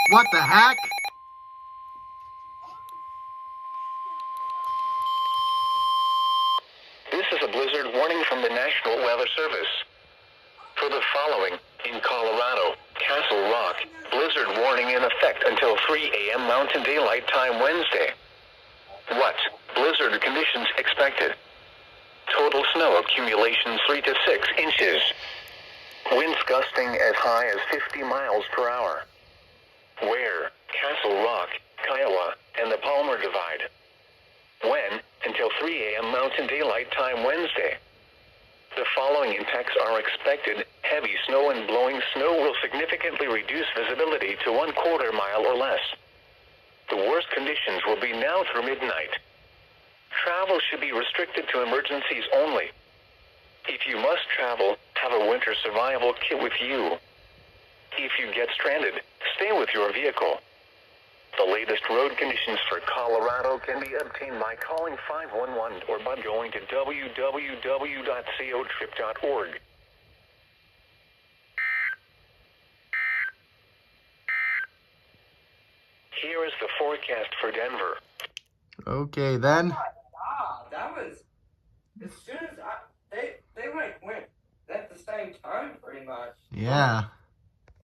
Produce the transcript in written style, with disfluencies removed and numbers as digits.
What the heck? This is a blizzard warning from the National Weather Service. For the following, in Colorado, Castle Rock, blizzard warning in effect until 3 a.m. Mountain Daylight Time Wednesday. What? Blizzard conditions expected. Total snow accumulation 3 to 6 inches. Winds gusting as high as 50 miles per hour. Where? Castle Rock, Kiowa, and the Palmer Divide. When? Until 3 a.m. Mountain Daylight Time Wednesday. The following impacts are expected. Heavy snow and blowing snow will significantly reduce visibility to 1/4 mile or less. The worst conditions will be now through midnight. Travel should be restricted to emergencies only. If you must travel, have a winter survival kit with you. If you get stranded, stay with your vehicle. The latest road conditions for Colorado can be obtained by calling 511 or by going to www.cotrip.org. Here is the forecast for Denver. Okay, then. That was as soon as they like went at the same time pretty much. Yeah.